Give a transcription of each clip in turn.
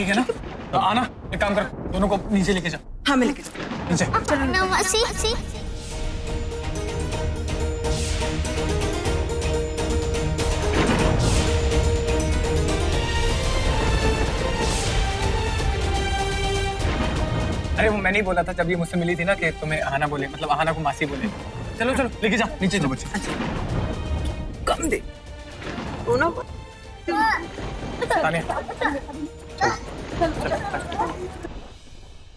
ठीक है ना? तो आना, एक काम कर, दोनों को नीचे लेके जा। हाँ मैं लेके जाऊँ। नीचे। नमस्ते। अरे वो मैंने ही बोला था जब ये मुझसे मिली थी ना कि तुम्हें आना बोले, मतलब आना को मासी बोले। चलो चलो लेके जा, नीचे जाओ बच्चे। कम दे। दोनों तानिया।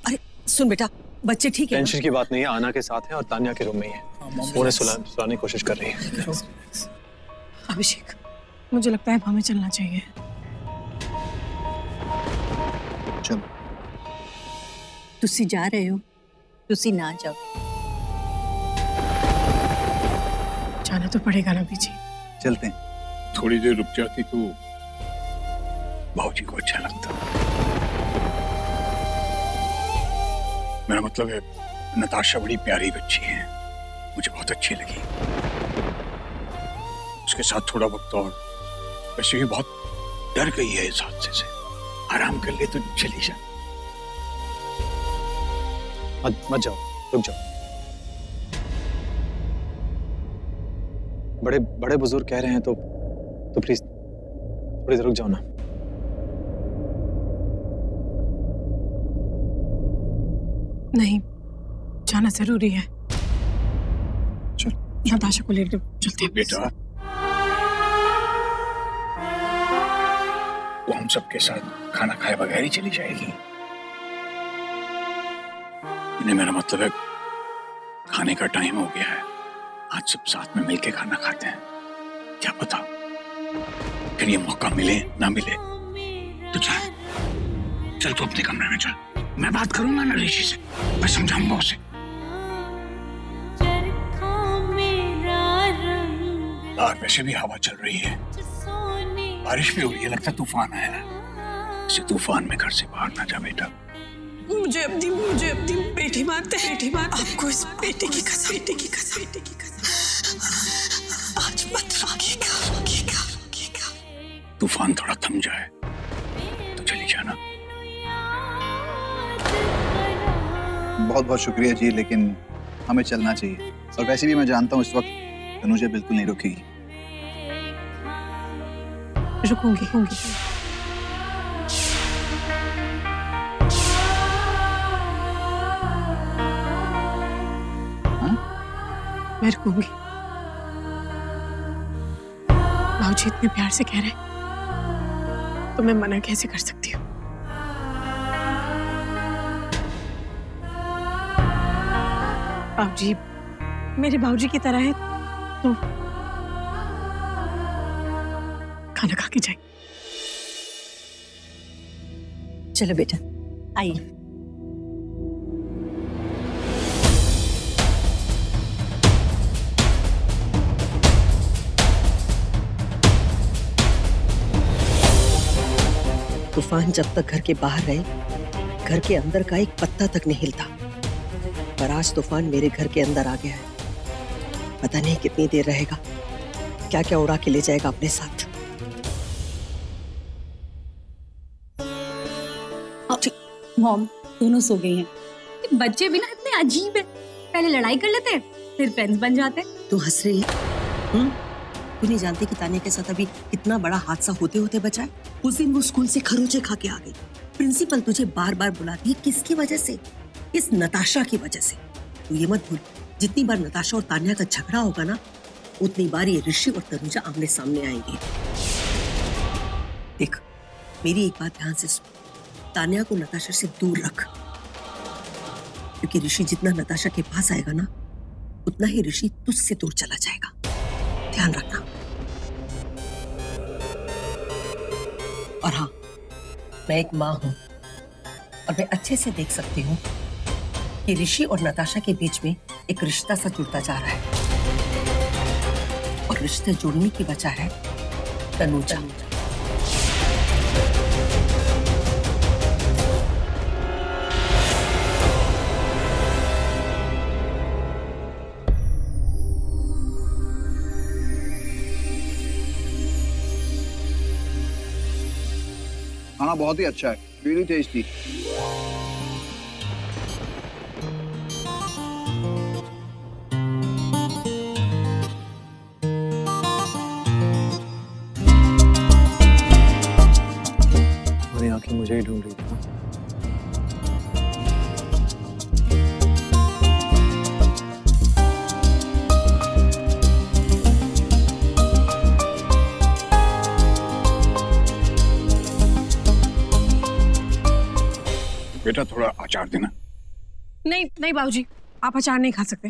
अरे सुन बेटा, बच्चे ठीक है? टेंशन की बात नहीं है, आना के साथ है और तानिया के रूम में ही है। उन्हें सुलाने की कोशिश कर रही है। अभिषेक, मुझे लगता है हमें चलना चाहिए। चलो। तुसी जा रहे हो? तुसी ना जाओ। जाना तो पड़ेगा ना बीजी। चलते हैं। थोड़ी देर रुक जाती तो भाऊजी को अच्छा लगता। मेरा मतलब है, नताशा बड़ी प्यारी बच्ची है, मुझे बहुत अच्छी लगी। उसके साथ थोड़ा वक्त और, वैसे भी बहुत डर गई है इस हादसे से। आराम कर ले तो चली जा। मत जाओ, रुक जाओ। बड़े बुजुर्ग कह रहे हैं तो प्लीज थोड़ी देर रुक जाओ ना। नहीं, जाना जरूरी है। चल। नताशा को लेकर चलते हैं। बेटा, वो हम सबके साथ खाना खाए बगैर ही चली जाएगी। इन्हें मेरा मतलब है, खाने का टाइम हो गया है, आज सब साथ में मिलके खाना खाते हैं। क्या पता फिर ये मौका मिले ना मिले। तो चल तू अपने कमरे में चल, मैं बात करूंगा ना ऋषि से, मैं समझाऊंगा उसे। बाहर वैसे भी हवा चल रही है, बारिश भी हो रही है, लगता है तूफान आया है। इसे तूफान में घर से बाहर ना जा बेटा। मुझे अपनी बेटी मानते हैं। आपको इस बेटी की कसम। आज मत रोकिएगा। तूफान थोड़ा थम जाए तो चली जाना। बहुत बहुत शुक्रिया जी, लेकिन हमें चलना चाहिए। और वैसे भी मैं जानता हूँ इस वक्त तनुजा बिल्कुल नहीं रुकेगी। रुकूंगी। मैं रुकूंगी। भाऊजी इतने प्यार से कह रहे हैं तो मैं मना कैसे कर सकती हूँ? भाऊजी मेरे भाऊजी की तरह है तो खाना खा के जाए। चलो बेटा, आइए। तूफान जब तक घर के बाहर रहे, घर के अंदर का एक पत्ता तक नहीं हिलता। पर आज तूफान मेरे घर के अंदर आ गया है। पता नहीं कितनी देर रहेगा, क्या क्या उड़ा के ले जाएगा अपने साथ। मॉम, दोनों सो गई हैं। बच्चे भी ना इतने अजीब है, पहले लड़ाई कर लेते हैं फिर फ्रेंड्स बन जाते हैं। तू हंस रही है? तू नहीं जानती कि तानिया के साथ अभी कितना बड़ा हादसा होते होते बचा है। उस दिन वो स्कूल से खरोचे खा के आ गई। प्रिंसिपल तुझे बार बार बुलाती है, किसकी वजह से? इस नताशा की वजह से। तू ये मत भूल, जितनी बार नताशा और तानिया का झगड़ा होगा ना, उतनी बार ये ऋषि और तनुजा आमने सामने आएंगे। देख, मेरी एक बात ध्यान से सुन, तानिया को नताशा से दूर रख, क्योंकि ऋषि जितना नताशा के पास आएगा ना, उतना ही ऋषि तुझसे दूर चला जाएगा। ध्यान रखना। और हाँ, मैं एक माँ हूं और मैं अच्छे से देख सकती हूँ कि ऋषि और नताशा के बीच में एक रिश्ता सा जुड़ता जा रहा है, और रिश्ते जुड़ने की वजह है तनुजा। खाना बहुत ही अच्छा है। really tasty. मेरी आंखें मुझे ही ढूंढ रही थी ना। बेटा थोड़ा अचार देना। नहीं नहीं बाबूजी, आप अचार नहीं खा सकते।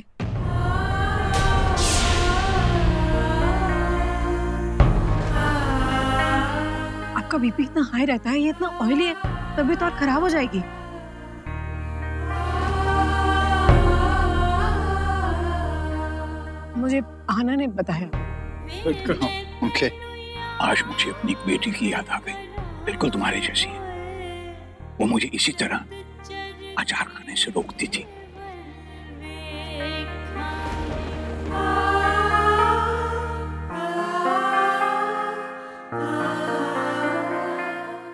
आपका बीपी इतना हाई रहता है, ये इतना ऑयली है, तबीयत और खराब हो जाएगी। मुझे आना ने बताया। ओके। आज मुझे अपनी बेटी की याद आ गई, बिल्कुल तुम्हारे जैसी है। वो मुझे इसी तरह अचार खाने से रोकती थी।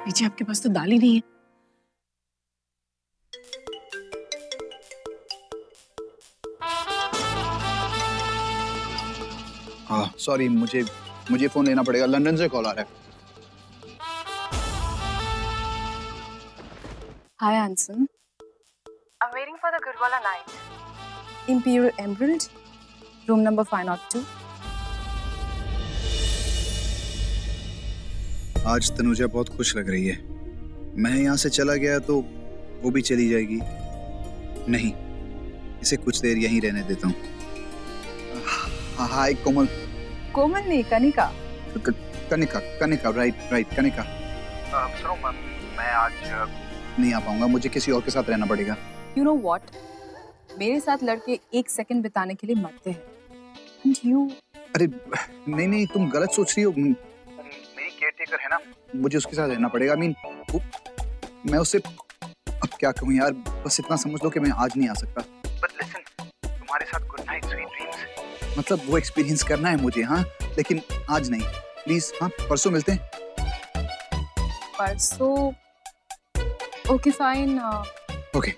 पीछे आपके पास तो दाल ही नहीं है। हाँ सॉरी, मुझे फोन लेना पड़ेगा, लंदन से कॉल आ रहा है। Hi, Anson. I'm waiting for the Gurdwala night. Imperial Emerald, room number 502. आज तनुजा बहुत खुश लग रही है। मैं यहाँ से चला गया तो वो भी चली जाएगी। नहीं, इसे कुछ देर यहीं रहने देता हूँ। हाय कोमल। कोमल नहीं, कनिका। कनिका, राइट कनिका। सुनो मैं आज नहीं आ पाऊंगा, मुझे किसी और के साथ रहना पड़ेगा। You know what? मेरे साथ लड़के 1 सेकंड बिताने के लिए मरते हैं। And you? अरे नहीं, तुम गलत सोच रही हो। मेरी केयरटेकर है ना, मुझे उसके साथ रहना पड़ेगा। मैं उससे अब क्या कहूँ यार, बस इतना समझ लो कि मैं आज नहीं आ सकता। But listen, तुम्हारे साथ गुड नाइट स्वीट ड्रीम्स, मतलब वो एक्सपीरियंस करना है मुझे। हाँ, लेकिन आज नहीं, प्लीज। हाँ, परसों मिलते हैं। परसों? Okay fine. ओके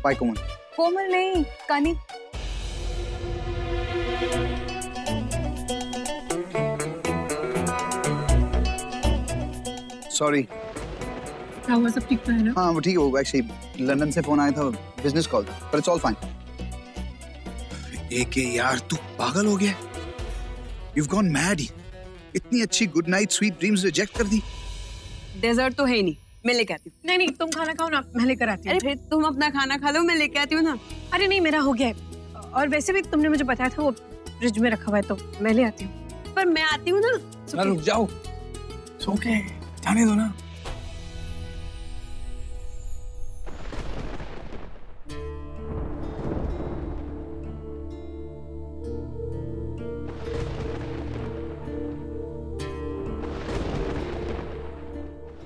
बाय कोमल। कोमल नहीं, कनिक। सॉरी। क्या हुआ, सब ठीक तो है ना? हाँ वो ठीक हो, एक्चुअली लंदन से फोन आया था, बिजनेस कॉल था, पर इट्स ऑल फाइन। एक यार तू पागल हो गया, you've gone mad। इतनी अच्छी good night sweet dreams reject कर दी। डेजर्ट तो है ही नहीं, मैं लेके आती हूँ। नहीं तुम खाना खाओ ना, मैं लेकर आती हूँ। अरे फिर तुम अपना खाना खा लो, मैं लेके आती हूँ ना। अरे नहीं, मेरा हो गया है। और वैसे भी तुमने मुझे बताया था वो फ्रिज में रखा हुआ है, तो मैं ले आती हूँ। पर मैं आती हूँ ना। रुक जाओ, सो के जाने दो ना।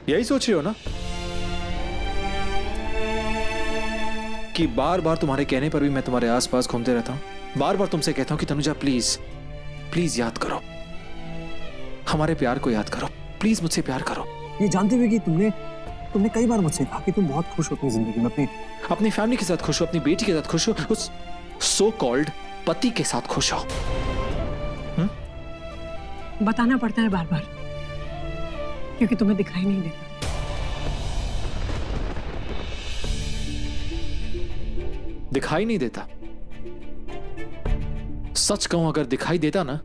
यही सोच रही हो ना कि बार बार तुम्हारे कहने पर भी मैं तुम्हारे आसपास घूमते रहता हूं। बार बार तुमसे कहता हूं कि तनुजा प्लीज प्लीज याद करो, हमारे प्यार को याद करो, प्लीज मुझसे प्यार करो। ये जानते हुए कि तुमने कई बार मुझसे कहा कि तुम बहुत खुश हो अपनी जिंदगी में, अपनी फैमिली के साथ खुश हो, अपनी बेटी के साथ खुश हो, उस सो कॉल्ड पति के साथ खुश हो। बताना पड़ता है बार बार, क्योंकि तुम्हें दिखाई नहीं देता। दिखाई नहीं देता? सच कहूं, अगर दिखाई देता ना,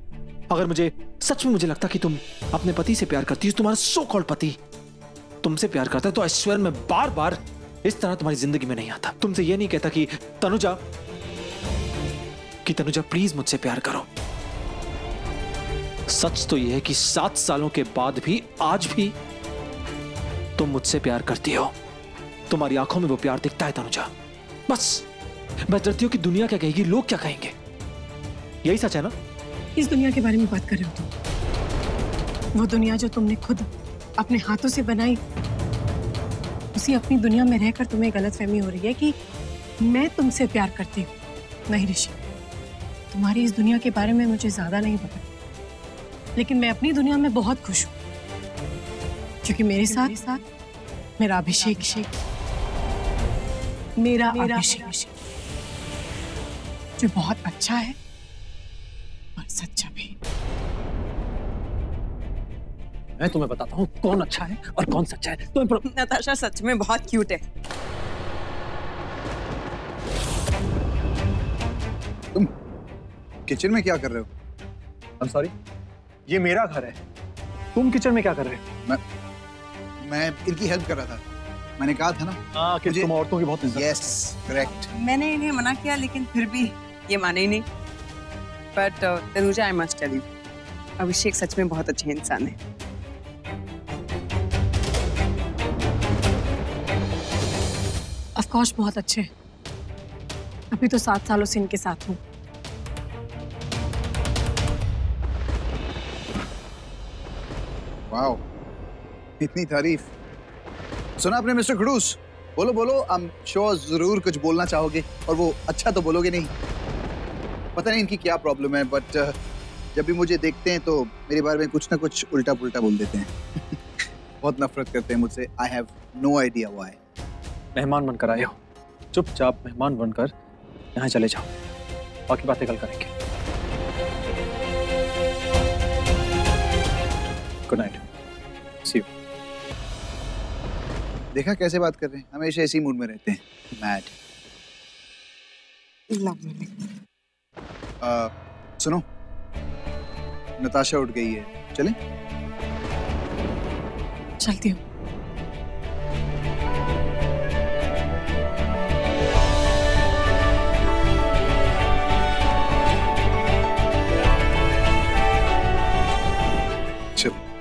अगर मुझे सच में मुझे लगता कि तुम अपने पति से प्यार करती हो, तुम्हारा सो कॉल्ड पति तुमसे प्यार करता है, तो आई स्वेयर मैं बार बार इस तरह तुम्हारी जिंदगी में नहीं आता। तुमसे ये नहीं कहता कि तनुजा प्लीज मुझसे प्यार करो। सच तो यह है कि 7 सालों के बाद भी आज भी तुम मुझसे प्यार करती हो। तुम्हारी आंखों में वो प्यार दिखता है तनुजा। बस मैं डरती हूं कि दुनिया क्या कहेगी, लोग क्या कहेंगे। यही सच है ना? इस दुनिया के बारे में बात कर रहे हो तुम? वो दुनिया जो तुमने खुद अपने हाथों से बनाई, उसी अपनी दुनिया में रहकर तुम्हें गलतफहमी हो रही है कि मैं तुमसे प्यार करती हूँ। नहीं ऋषि, तुम्हारी इस दुनिया के बारे में मुझे ज्यादा नहीं पता, लेकिन मैं अपनी दुनिया में बहुत खुश हूँ, क्योंकि मेरे साथ मेरा अभिषेक, मेरा अभिषेक जो बहुत अच्छा है और सच्चा भी। मैं तुम्हें बताता हूँ कौन अच्छा है और कौन सच्चा है। तुम्हें नताशा सच में बहुत क्यूट है। तुम किचन में क्या कर रहे हो? I'm sorry, ये मेरा घर है, तुम किचन में क्या कर रहे हो? मैं इनकी हेल्प कर रहा था। मैंने कहा था ना हाँ कि तुम औरतों की बहुत इज्जत। Yes correct. मैंने इन्हें मना किया लेकिन फिर भी ये माने ही नहीं। But Tanuja, I must tell you, Abhishek सच में बहुत अच्छे इंसान है। ऑफ कोर्स बहुत अच्छे। अभी तो 7 सालों से इनके साथ हूँ। वाओ, इतनी तारीफ। सुना आपने मिस्टर खड़ूस? बोलो बोलो, I'm sure जरूर कुछ बोलना चाहोगे और वो अच्छा तो बोलोगे नहीं। पता नहीं इनकी क्या प्रॉब्लम है, बट जब भी मुझे देखते हैं तो मेरे बारे में कुछ ना कुछ उल्टा पुल्टा बोल देते हैं। बहुत नफरत करते हैं मुझसे। I have no idea why। मेहमान बनकर आए हो, चुपचाप मेहमान बनकर यहाँ चले जाओ, बाकी बातें कल करेंगे। Good night, see you. देखा कैसे बात कर रहे हैं, हमेशा इसी मूड में रहते हैं। मैड। सुनो, नताशा उठ गई है, चलें? चलती हूँ।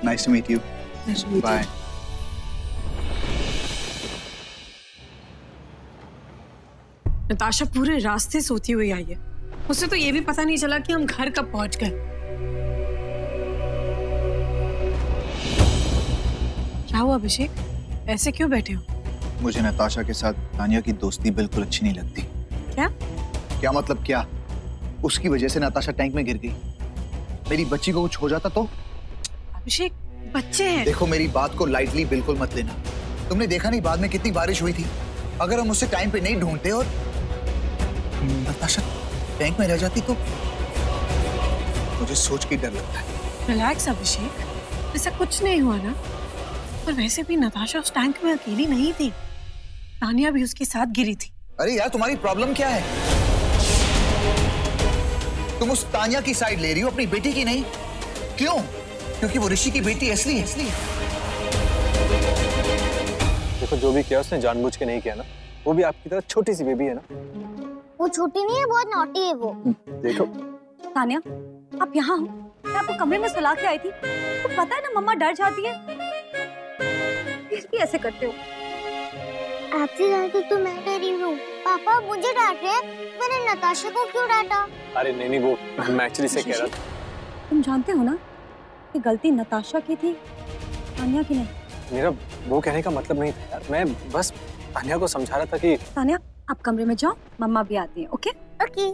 Nice to meet you. Nice to meet you. Bye. Natasha पूरे रास्ते सोती हुई आई है। उसे तो ये भी पता नहीं चला कि हम घर कब पहुंच गए। क्या हुआ अभिषेक, ऐसे क्यों बैठे हो? मुझे नताशा के साथ तानिया की दोस्ती बिल्कुल अच्छी नहीं लगती। क्या? क्या मतलब क्या? उसकी वजह से नताशा टैंक में गिर गई। मेरी बच्ची को कुछ हो जाता तो? अभिषेक, बच्चे हैं। देखो, मेरी बात को लाइटली बिल्कुल मत लेना। तुमने देखा नहीं बाद में कितनी बारिश हुई थी? अगर हम उसे टाइम पे नहीं ढूंढते और नताशा टैंक में रह जाती तो मुझे सोच के डर लगता है। रिलैक्स अभिषेक, ऐसा कुछ नहीं हुआ ना। और वैसे भी नताशा उस टैंक में अकेली नहीं थी, तानिया भी उसके साथ गिरी थी। अरे यार, तुम्हारी प्रॉब्लम क्या है? तुम उस तानिया की साइड ले रही हो, अपनी बेटी की नहीं। क्यों? क्योंकि वो ऋषि की बेटी है, इसलिए। देखो, जो भी किया उसने जानबूझ के नहीं किया ना। वो भी आपकी तरह छोटी सी बेबी है ना। वो छोटी नहीं है, बहुत नॉटी है वो। देखो तानिया, आप यहाँ हो? मैं आपको कमरे में सुला के आई थी। तो पता है ना मम्मा डर जाती है, फिर भी ऐसे करते हो। आपसे ज्यादा तो मैं डरी हूँ। पापा मुझे डांट रहे हैं, मैंने नताशा को क्यों डांटा? अरे नहीं, वो मैं एक्चुअली से कह रहा था। तुम जानते हो ना कि गलती नताशा की थी, तानिया की नहीं। मेरा वो कहने का मतलब नहीं था यार, मैं बस तानिया को समझा रहा था कि। तानिया, आप कमरे में जाओ, मम्मा भी आती है। Okay okay.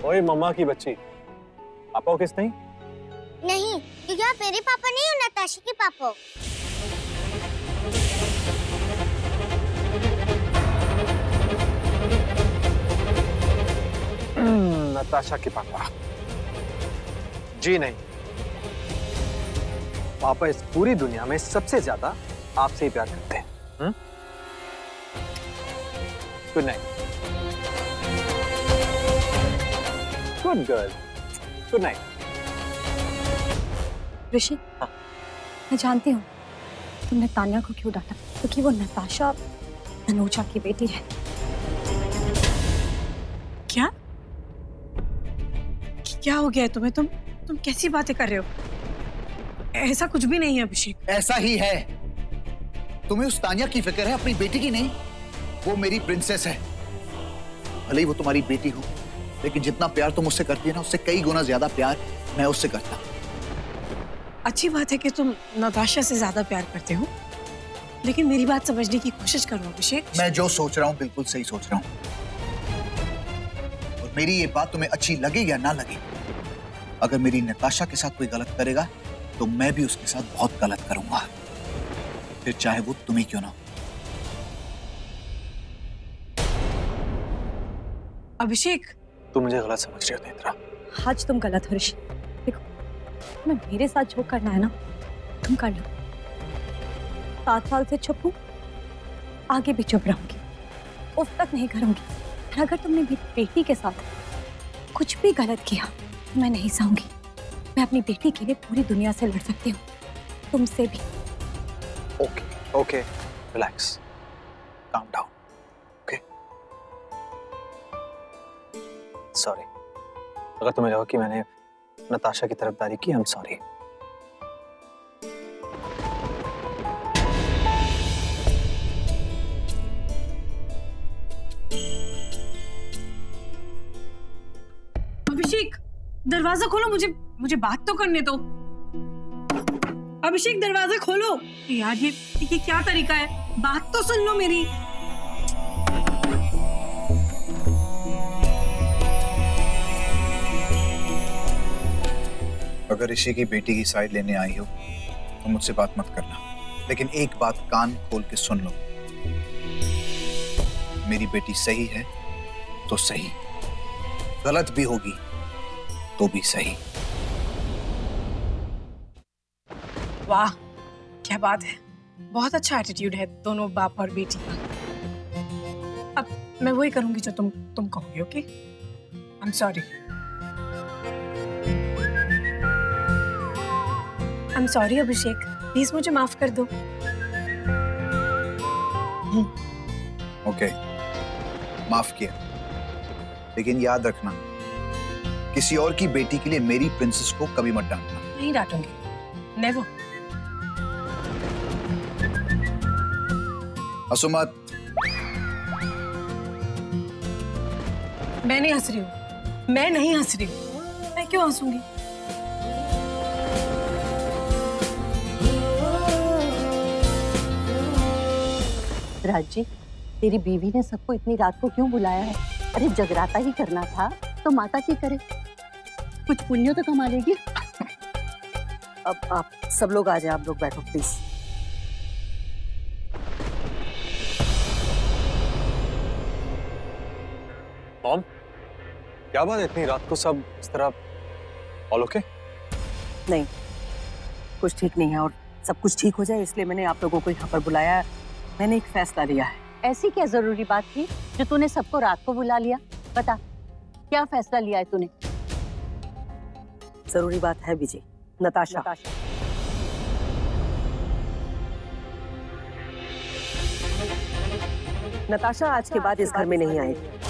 ओए मम्मा की बच्ची, पापा को किस नहीं? नहीं, क्योंकि आप मेरे पापा नहीं हो, नताशा के पापा हो। नताशा के पापा जी नहीं। पापा इस पूरी दुनिया में सबसे ज्यादा आपसे ही प्यार करते हैं। Good night. Good girl, good night. Rishi, हाँ? मैं जानती हूँ तुमने तानिया को क्यों डांटा, क्योंकि वो नताशा तनुजा की बेटी है। क्या? क्या हो गया है तुम्हें? तुम कैसी बातें कर रहे हो? ऐसा कुछ भी नहीं है अभिषेक। ऐसा ही है। तुम्हें उस तानिया की फिक्र है, अपनी बेटी की नहीं। वो मेरी प्रिंसेस है। भले ही वो तुम्हारी बेटी हो, लेकिन जितना प्यार तुम उससे करती है ना, उससे कई गुना ज्यादा प्यार मैं उससे करता। अच्छी बात है कि तुम नताशा से ज्यादा प्यार करते हो, लेकिन मेरी बात समझने की कोशिश करो अभिषेक। मैं जो सोच रहा हूँ बिल्कुल सही सोच रहा हूँ, और मेरी ये बात तुम्हें अच्छी लगे या ना लगे, अगर मेरी नताशा के साथ कोई गलत करेगा तो मैं भी उसके साथ बहुत गलत करूंगा। फिर चाहे वो तुम्हें क्यों ना हो। अभिषेक, तुम मुझे गलत समझ रही हो नेत्रा। आज तुम गलत हो ऋषि। देखो, तुम्हें मेरे साथ जो करना है ना तुम कर लो। 7 साल से चुप हूं, आगे भी चुप रहूंगी, उफ तक नहीं करूंगी। और अगर तुमने मेरी बेटी के साथ कुछ भी गलत किया तो मैं नहीं सहूंगी। मैं अपनी बेटी के लिए पूरी दुनिया से लड़ सकती हूँ, तुमसे भी। Okay okay, relax, calm down, okay. Sorry, अगर तुम्हें लगा कि मैंने नताशा की तरफदारी की, आई एम सॉरी। अभिषेक, दरवाजा खोलो, मुझे बात तो करने दो। अभिषेक, दरवाजा खोलो। यार ये क्या तरीका है? बात तो सुन लो मेरी। अगर ऋषि की बेटी की साइड लेने आई हो तो मुझसे बात मत करना, लेकिन एक बात कान खोल के सुन लो, मेरी बेटी सही है तो सही, गलत भी होगी तो भी सही। वाह, क्या बात है। बहुत अच्छा एटीट्यूड है दोनों बाप और बेटी का। अब मैं वही करूंगी जो तुम कहोगे, okay? I am sorry. I am sorry Abhishek, please मुझे माफ कर दो। ओके, माफ किया, लेकिन याद रखना किसी और की बेटी के लिए मेरी प्रिंसेस को कभी मत डांटना। नहीं डांटूंगी, नेवर। हंसो मत। मैं नहीं हंस रही हूँ, मैं नहीं हंस रही हूँ। मैं क्यों हंसूंगी? राज जी, तेरी बीवी ने सबको इतनी रात को क्यों बुलाया है? अरे जगराता ही करना था तो माता की करे, कुछ पुण्य तो कमा लेगी। अब आप सब लोग आ जाए, आप लोग बैठो प्लीज। मॉम, क्या बात है इतनी रात को सब इस तरह? All okay? नहीं, कुछ ठीक नहीं है, और सब कुछ ठीक हो जाए इसलिए मैंने आप लोगों को यहाँ पर बुलाया। मैंने एक फैसला लिया है। ऐसी क्या जरूरी बात थी जो तूने सबको रात को बुला लिया? बता, क्या फैसला लिया है तूने? जरूरी बात है विजय। नताशा, नताशा आज के बाद इस घर में नहीं आएगी।